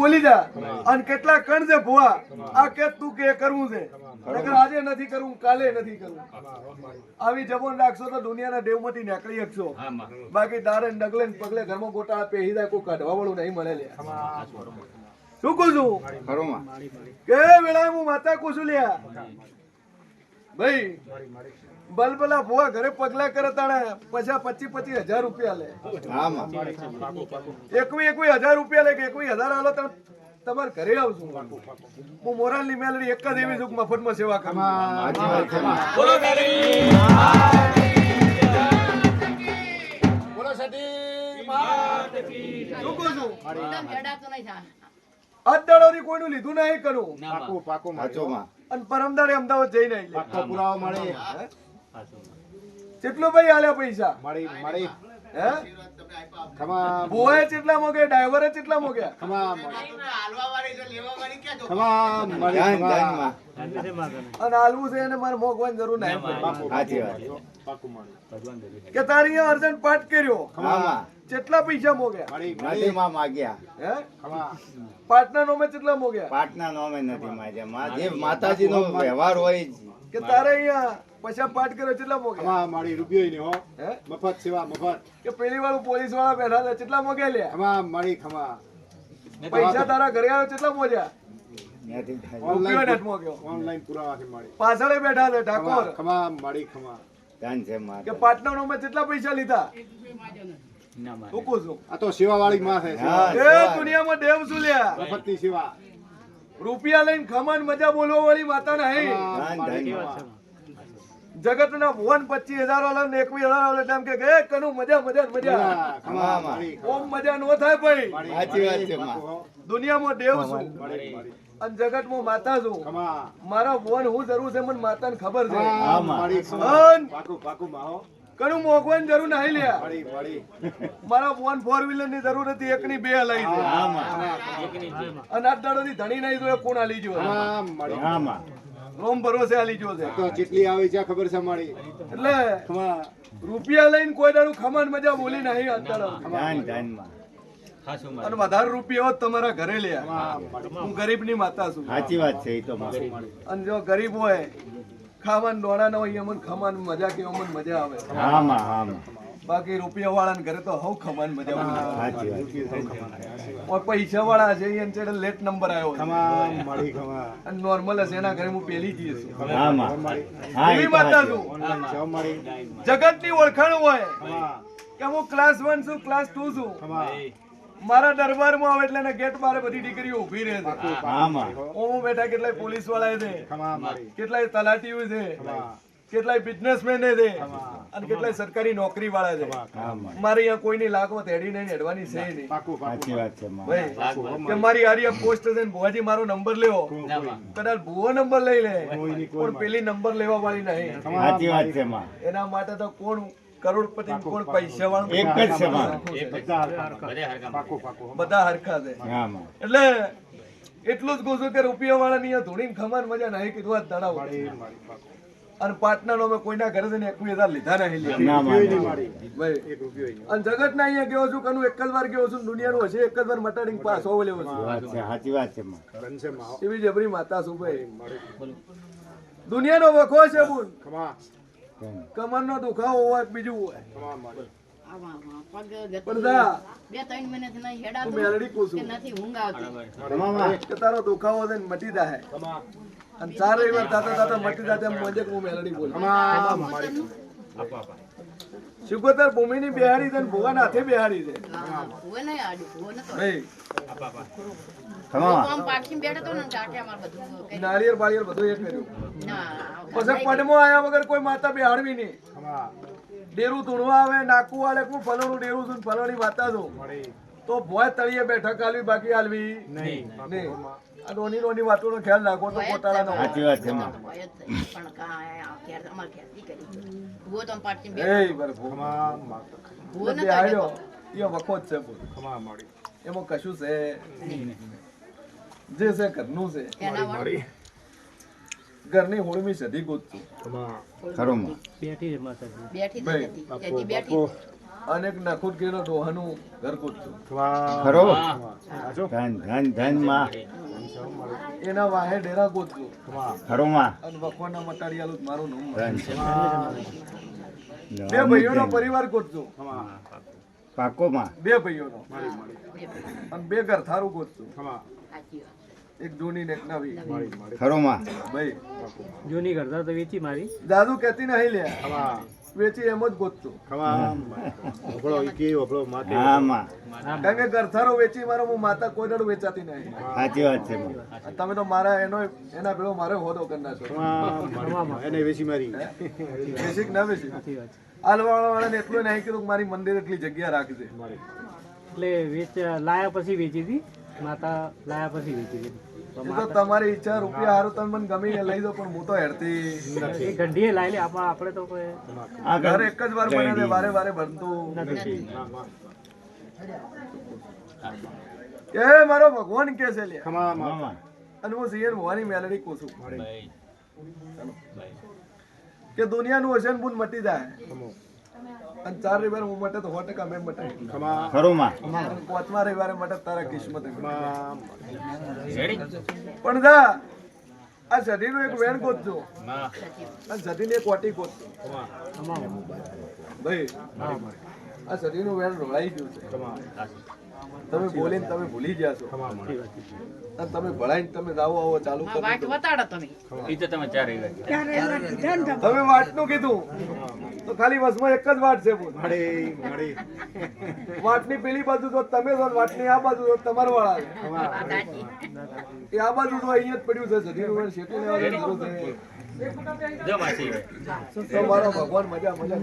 બોલી જા અને કેટલા કણ છે ભુવા આ કે તું કે કરવું છે નકર આજે નથી કરવું કાલે નથી કરવું આવી જબોન રાખશો તો દુનિયાના દેવમાંથી નીકળી શકશો બાકી તારે ડગલે ને પગલે ઘરમાં ગોટાળા પેહી જાય કોઈ કાઢવા વાળું નહીં મળે લે શું કહું છું કે વેળા હું માતા કહું છું લ્યા ભાઈ બલબલા ભુવા ઘરે પગલા કરે તાણે પછી 25,000 રૂપિયા લે એકવી 1,000 રૂપિયા લે કે 1,000 આલો તો તમારે ઘરે આવશું હું મોરાલની મેલડી એક જ એવી છું મફતમાં સેવા કરું બોલો સતી માત કી શું કહું છું અડડાડોથી કોઈનું લીધું નહીં કરું પાકો અને પરમદારે અમદાવાદ જઈને આવી પુરાવો મળે કેટલું ભાઈ આલ્યા પૈસા મળી હે બોય કેટલા મોગે ડ્રાઈવરે કેટલા મોગ્યા અને આલવું છે એને મારે મોગવાની જરૂર નહીં કે તારી અર્જન્ટ પાઠ કર્યો કેટલા પૈસા મોગ્યા પાટના નોમે કેટલા મોગ્યા પાટના નોમે નથી માગ્યા જે માતાજીનો વ્યવહાર હોય કે તારે અહીંયા પૈસા પાઠ કર્યો કેટલા મોગ્યા મારી રૂપિયો ને હો મફત સેવા મફત કે પેલી વાળું પોલીસ વાળા બેઠા હતા કેટલા મોગ્યા લ્યા ખમા મારી ખમા પૈસા તારા ઘરે આવ્યો કેટલા મોગ્યા ઓનલાઈન પુરાવા મળી પાછળ બેઠા છે ઠાકોર ખમા મારી ખમા ધન છે માર કે પાટના નોમે કેટલા પૈસા લીધા આ તો સેવા વાળી માં છે એ દુનિયામાં દેવ શું લ્યા મફતની સેવા રૂપિયા લઈને ખમાન મજા બોલવા વાળી માતા નહીં જગત ના ભુવન 25,000 વાળા ને 21,000 વાળા એમ કે કનું મજા મજા મજા ઓમ મજા નો થાય ભાઈ સાચી વાત છે દુનિયામાં દેવ છું અને જગત માં માતા છું મારા ભુવન હું જરૂર છે મને માતા ને ખબર છે કનું મોગવાની જરૂર નહીં લ્યા મારા ભુવન 4 વ્હીલર ની જરૂર હતી એક ની 2 હલાઈ છે અને 8 દાડો ની ધણી નહીં તો કોણ હાલી જો રોમ ભરોસે હાલી જો છે તો જેટલી આવી છે ખબર છે મારી એટલે રૂપિયા લઈને કોઈ દાડું ખમાન મજા બોલી નહીં અત્યારે અને વધારે રૂપિયા હોત તમારા ઘરે લે હું ગરીબ ની માતા છું સાચી વાત છે એ તો અને જો ગરીબ હોય ખાવાનું દોડા ના હોય અમને ખમાન મજા કે અમને મજા આવે બાકી રૂપિયા વાળા ઘરે તો હવ ખમાન મજા આવે પૈસા વાળા છે એને લેટ નંબર આવ્યો અને નોર્મલ હશે એના ઘરે હું પેલી જ છું એવી માતા છું જગત ની ઓળખાણ હોય કે હું ક્લાસ 1 છું ક્લાસ 2 છું મારા દરબારમાં આવે એટલે ગેટ બારે બધી દીકરીઓ ઉભી રહે છે ઓમો બેઠા કેટલાય પોલીસ વાળા છે કેટલાય તલાટીઓ છે કેટલાય બિઝનેસમેન છે અને કેટલાય સરકારી નોકરી વાળા છે મારે અહીંયા કોઈની લાગવત હેડી નહીં હેડવાની છે નહીં કે મારી હારી પોસ્ટ છે ભુવાજી મારો નંબર લેવો કદાચ ભુવો નંબર લઈ લે પણ પેલી નંબર લેવા વાળી નહીં એના માટે તો કોણ કરોડપતિ કોણ પૈસા વાળું એક જ છે બધા હરખા છે એટલે એટલું જ કહું છું કે રૂપિયા વાળા ની ધોળીને ખમાન મજા નહીં કીધું ધડાવ અને પાટના નો કોઈના ઘરે જઈને 21,000 લીધા નહીં અને જગત ના અહીંયા ગયો છું કનું એક જ વાર ગયો છું દુનિયાનું હશે એક જ વાર મટાડીને પાછો લેવો છું સાચી વાત છે એવી જબરી માતા છું ભાઈ દુનિયાનો વખો છે બોલ કમર નો દુખાવો હોય બીજું હોય તારો દુખાવો મટી જાય અને 4 વાર દાતા મટી જાય મજે હું મેલડી બોલ શુગોતર ભૂમિ ની બિહારી છે ભુવાના હાથે બિહારી છે નાળિયેર બાળિયેર બધું એ કર્યું પછી પડમો આયા વગર કોઈ માતા બિહાડવી નહીં ડેરું ધૂણવા આવે નાકું આલે હું ફલોનું ડેરું છું ફલોની માતા છું તો ભોય તળિયે બેઠક આલવી બાકી આલવી નહીં આ નોની નોની વાતોનો ખ્યાલ રાખો તો પોતાળાનો સાચી વાત છે વખો જ છે એમાં કશું છે જે છે ઘરનું છે ઘરની હોળમી સધી ગોતું અને એક નખુટ ગયેલો ડોહાનું ઘર ગોતજો. ખરો આજો ધન ધન ધન માં એના વાહે ડેરા ગોતજો. ખરો માં અને વખવાના મટાડિયાલું જ મારું નામ. ધન બે ભાઈઓનો પરિવાર ગોતજો. પાકો માં બે ભાઈઓનો અને બે ઘર થારું ગોતજો. એક જૂની ને એક નવી. ખરો માં ભાઈ જૂની કરતા તો વેચી મારી. દાદુ કહેતી નહીં લે, વેચી એમ જ ગોતજો. વપડો ઈકી વપડો માતે હા માં કારણ કે ગરથારો વેચી મારો હું માતા કોઈ દાડું વેચાતી નહીં. સાચી વાત છે માં. અને તમે તો મારા એના ભેળો મારે હોદો કરી નાખો. એને વેચી મારી વેચી કે ના વેચી? આલવાળા વાળાને એટલું નહીં કીધું કે મારી મંદિર એટલી જગ્યા રાખજે. એટલે લાયા પછી વેચી હતી. માતા લાયા પછી વેચી હતી. એ તો તમારી ઈચ્છા, રૂપિયા હારું તમે મને ગમે એ લઈ દો, પણ હું તો હેરતી એ ગંઢીએ લાવી લે. આપણે તો કોઈ આ ઘર એક જ વાર બને છે, વારે વારે બનતું નથી. એ મારો ભગવાન કે છે લે. ખમા માં અને હું સિંહ ભવાની મેલડી કહું છું કે દુનિયાનું હશે બુન મટી જાય અને 4 રવિવારે હું મટે તો 100% મેં મટાય. ખમા ખરો માં અને 5મા રવિવારે મટે તારા કિસ્મત. ખમા પણ જા આ સધીનું એક વેણ ગોતજો અને સધીની એક વાટી ગોતજો. ભાઈ આ સધીનું વેણ રોળાઈ ગયું છે. તમે બોલીને તમે ભૂલી ગયા છો અને તમે ભણાઈને તમે જાઓ આવો ચાલુ કરો. તમે વાટનું કીધું તો ખાલી વસમાં એક જ વાટ છે બોલ. માડી વાટની પેલી બાજુ તો તમે છો, વાટની આ બાજુ તો તમારા વાળા છે. એ આ બાજુ તો અહીંયા જ પડ્યું છે. સધીનું વેણ શેકી લેવાની જરૂર છે. તો મારો ભગવાન મજા મજા